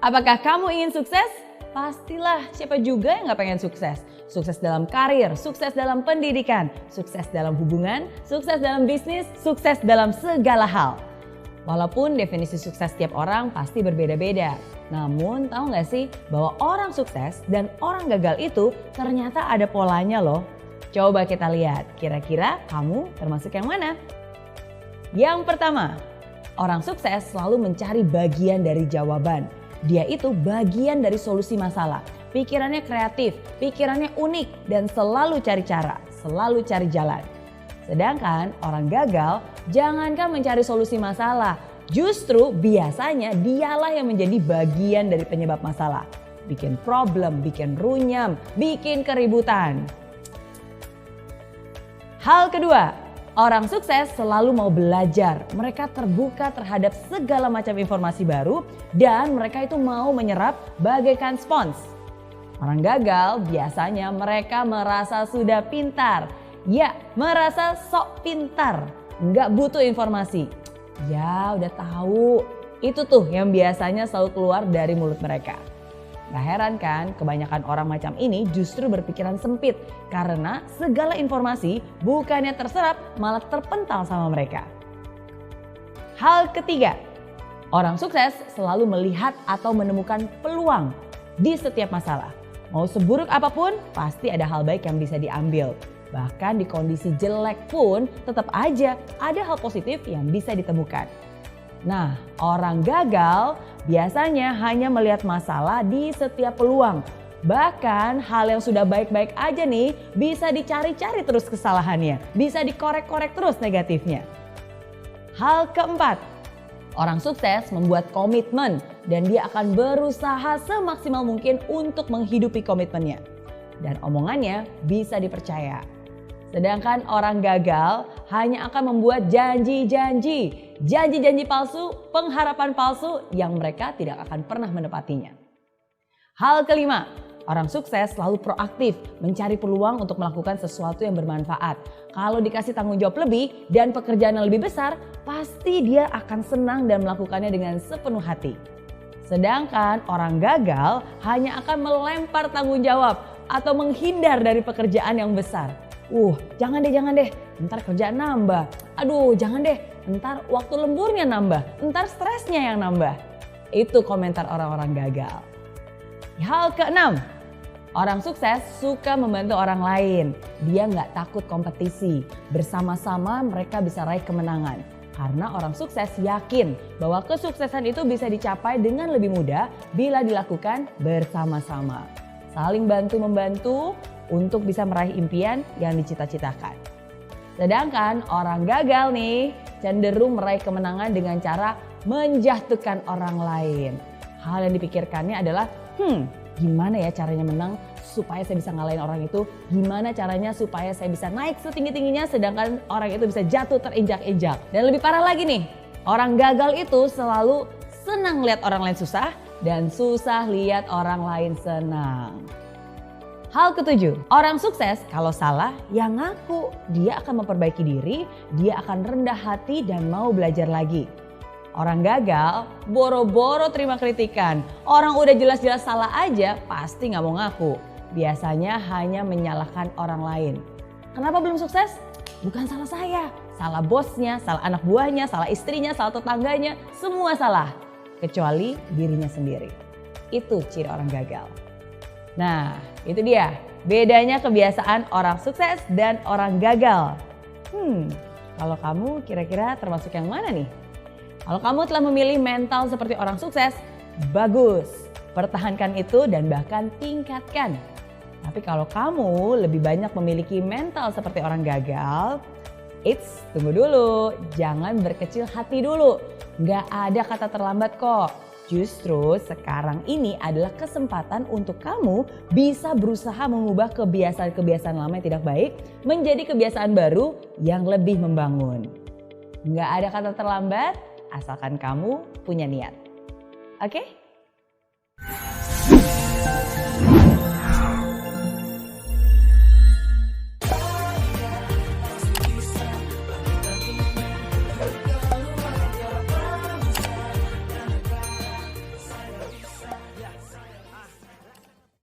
Apakah kamu ingin sukses? Pastilah, siapa juga yang gak pengen sukses? Sukses dalam karir, sukses dalam pendidikan, sukses dalam hubungan, sukses dalam bisnis, sukses dalam segala hal. Walaupun definisi sukses setiap orang pasti berbeda-beda. Namun tahu gak sih bahwa orang sukses dan orang gagal itu ternyata ada polanya loh. Coba kita lihat, kira-kira kamu termasuk yang mana? Yang pertama, orang sukses selalu mencari bagian dari jawaban. Dia itu bagian dari solusi masalah. Pikirannya kreatif, pikirannya unik dan selalu cari cara, selalu cari jalan. Sedangkan orang gagal jangankan mencari solusi masalah, justru biasanya dialah yang menjadi bagian dari penyebab masalah. Bikin problem, bikin runyam, bikin keributan. Hal kedua, orang sukses selalu mau belajar. Mereka terbuka terhadap segala macam informasi baru dan mereka itu mau menyerap bagaikan spons. Orang gagal biasanya mereka merasa sudah pintar. Ya, merasa sok pintar. Nggak butuh informasi. Ya, udah tahu. Itu tuh yang biasanya selalu keluar dari mulut mereka. Gak heran kan, kebanyakan orang macam ini justru berpikiran sempit karena segala informasi bukannya terserap malah terpental sama mereka. Hal ketiga, orang sukses selalu melihat atau menemukan peluang di setiap masalah. Mau seburuk apapun pasti ada hal baik yang bisa diambil. Bahkan di kondisi jelek pun tetap aja ada hal positif yang bisa ditemukan. Nah, orang gagal biasanya hanya melihat masalah di setiap peluang. Bahkan hal yang sudah baik-baik aja nih bisa dicari-cari terus kesalahannya. Bisa dikorek-korek terus negatifnya. Hal keempat, orang sukses membuat komitmen dan dia akan berusaha semaksimal mungkin untuk menghidupi komitmennya. Dan omongannya bisa dipercaya. Sedangkan orang gagal hanya akan membuat janji-janji palsu, pengharapan palsu yang mereka tidak akan pernah menepatinya. Hal kelima, orang sukses selalu proaktif mencari peluang untuk melakukan sesuatu yang bermanfaat. Kalau dikasih tanggung jawab lebih dan pekerjaan yang lebih besar, pasti dia akan senang dan melakukannya dengan sepenuh hati. Sedangkan orang gagal hanya akan melempar tanggung jawab atau menghindar dari pekerjaan yang besar. Jangan deh, ntar kerjaan nambah. Aduh, jangan deh, ntar waktu lemburnya nambah, ntar stresnya yang nambah. Itu komentar orang-orang gagal. Hal keenam, orang sukses suka membantu orang lain. Dia nggak takut kompetisi. Bersama-sama mereka bisa raih kemenangan. Karena orang sukses yakin bahwa kesuksesan itu bisa dicapai dengan lebih mudah bila dilakukan bersama-sama. Saling bantu-membantu untuk bisa meraih impian yang dicita-citakan. Sedangkan orang gagal nih cenderung meraih kemenangan dengan cara menjatuhkan orang lain. Hal yang dipikirkannya adalah, gimana ya caranya menang supaya saya bisa ngalahin orang itu? Gimana caranya supaya saya bisa naik setinggi-tingginya sedangkan orang itu bisa jatuh terinjak-injak? Dan lebih parah lagi nih, orang gagal itu selalu senang lihat orang lain susah dan susah lihat orang lain senang. Hal ketujuh, orang sukses kalau salah ya ngaku. Dia akan memperbaiki diri, dia akan rendah hati dan mau belajar lagi. Orang gagal boro-boro terima kritikan. Orang udah jelas-jelas salah aja pasti gak mau ngaku. Biasanya hanya menyalahkan orang lain. Kenapa belum sukses? Bukan salah saya. Salah bosnya, salah anak buahnya, salah istrinya, salah tetangganya. Semua salah. Kecuali dirinya sendiri. Itu ciri orang gagal. Nah, itu dia bedanya kebiasaan orang sukses dan orang gagal. Kalau kamu kira-kira termasuk yang mana nih? Kalau kamu telah memilih mental seperti orang sukses, bagus. Pertahankan itu dan bahkan tingkatkan. Tapi kalau kamu lebih banyak memiliki mental seperti orang gagal, tunggu dulu. Jangan berkecil hati dulu. Nggak ada kata terlambat kok. Justru sekarang ini adalah kesempatan untuk kamu bisa berusaha mengubah kebiasaan-kebiasaan lama yang tidak baik menjadi kebiasaan baru yang lebih membangun. Nggak ada kata terlambat asalkan kamu punya niat. Oke?